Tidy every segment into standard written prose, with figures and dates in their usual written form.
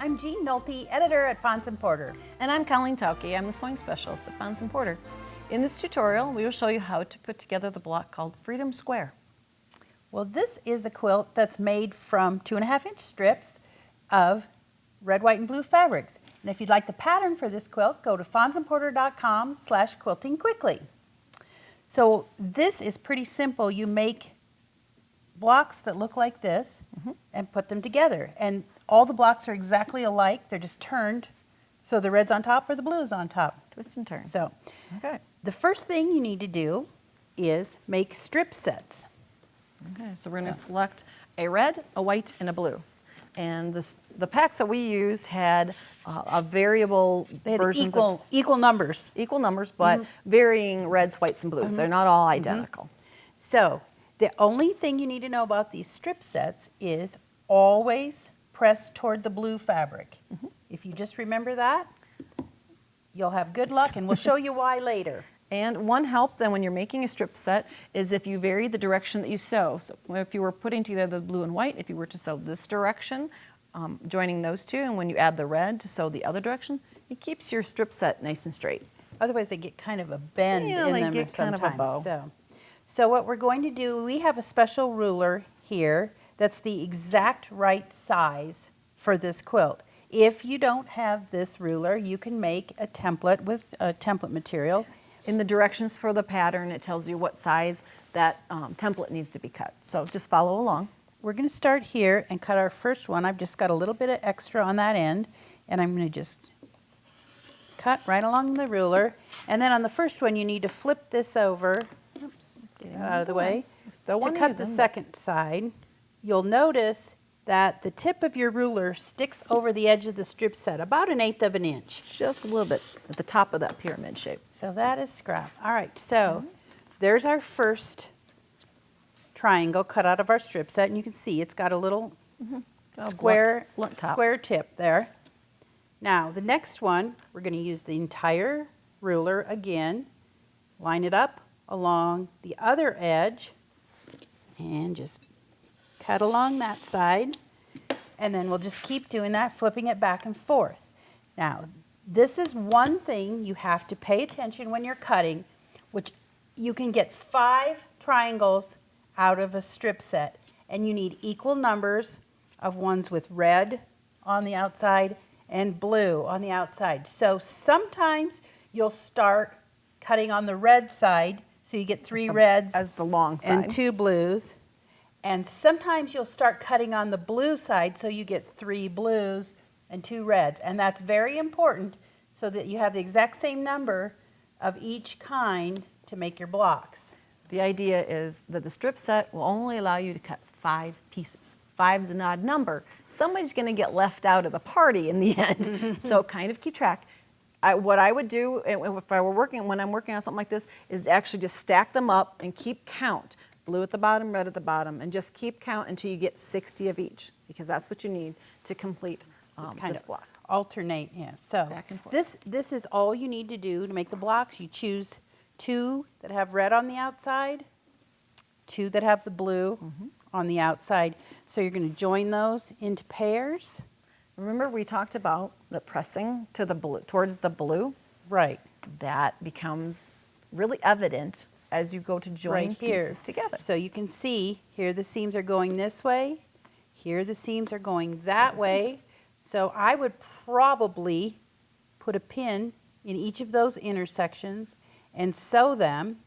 I'm Jean Nolte, editor at Fons & Porter. And I'm Colleen Tauke. I'm the sewing specialist at Fons & Porter. In this tutorial, we will show you how to put together the block called Freedom Square. Well, this is a quilt that's made from 2.5-inch strips of red, white, and blue fabrics. And if you'd like the pattern for this quilt, go to fonsandporter.com/quiltingquickly. So this is pretty simple. You make blocks that look like this and put them together. And all the blocks are exactly alike. They're just turned so the red's on top or the blue is on top. Twist and turn. So Okay. the first thing you need to do is make strip sets. Okay, so we're going to select a red, a white, and a blue. And the packs that we used had a variable versions of equal numbers. Equal numbers, but varying reds, whites, and blues. They're not all identical. So the only thing you need to know about these strip sets is always press toward the blue fabric. If you just remember that, you'll have good luck, and we'll show you why later. And one help then when you're making a strip set is if you vary the direction that you sew. So if you were putting together the blue and white, if you were to sew this direction, joining those two, and when you add the red to sew the other direction, it keeps your strip set nice and straight. Otherwise they get kind of a bend in them get sometimes. kind of a bow. So what we're going to do, we have a special ruler here that's the exact right size for this quilt. If you don't have this ruler, you can make a template with template material. In the directions for the pattern, it tells you what size that template needs to be cut. So just follow along. We're going to start here and cut our first one. I've just got a little bit of extra on that end, and I'm going to just cut right along the ruler. And then on the first one, you need to flip this over. Oops, get that out of the way. To cut the second side, you'll notice that the tip of your ruler sticks over the edge of the strip set, about 1/8 of an inch. Just a little bit at the top of that pyramid shape. So that is scrap. All right, so there's our first triangle cut out of our strip set, and you can see it's got a little square tip there. Now, the next one, we're going to use the entire ruler again, line it up along the other edge, and just cut along that side, and then we'll just keep doing that, flipping it back and forth. Now, this is one thing you have to pay attention when you're cutting, which you can get 5 triangles out of a strip set, and you need equal numbers of ones with red on the outside and blue on the outside. So sometimes you'll start cutting on the red side, so you get 3 reds as the long side and 2 blues. And sometimes you'll start cutting on the blue side, so you get 3 blues and 2 reds. And that's very important so that you have the exact same number of each kind to make your blocks. The idea is that the strip set will only allow you to cut 5 pieces. 5 is an odd number. Somebody's going to get left out of the party in the end. So kind of keep track. What I would do if I were when I'm working on something like this is actually just stack them up and keep count. Blue at the bottom, red at the bottom, and just keep count until you get 60 of each, because that's what you need to complete this block. Alternate, yeah. So back and forth. This is all you need to do to make the blocks. You choose 2 that have red on the outside, 2 that have the blue on the outside. So you're going to join those into pairs. Remember we talked about the pressing to the blue, towards the blue? Right. That becomes really evident as you go to join pieces together. So you can see here the seams are going this way, here the seams are going that way. So I would probably put a pin in each of those intersections and sew them,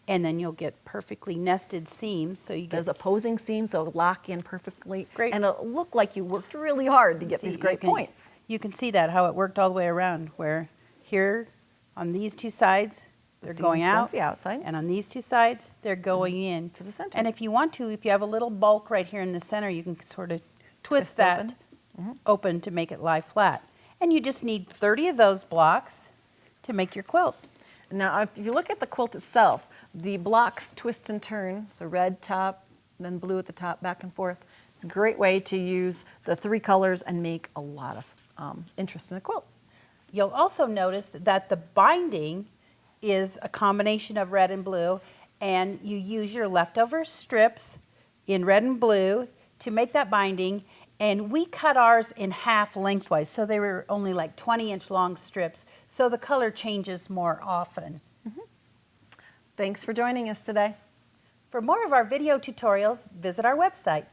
and then you'll get perfectly nested seams. So you get those opposing seams, so it'll lock in perfectly. Great. And it'll look like you worked really hard to get these great points. You can see that, how it worked all the way around, where here on these 2 sides, they're going out, to the outside, and on these 2 sides, they're going in to the center. And if you want to, if you have a little bulk right here in the center, you can sort of twist that open to make it lie flat. And you just need 30 of those blocks to make your quilt. Now, if you look at the quilt itself, the blocks twist and turn, so red top, then blue at the top, back and forth. It's a great way to use the 3 colors and make a lot of interest in a quilt. You'll also notice that the binding is a combination of red and blue, and you use your leftover strips in red and blue to make that binding, And we cut ours in half lengthwise, so they were only like 20-inch long strips, so the color changes more often. Thanks for joining us today. For more of our video tutorials, visit our website.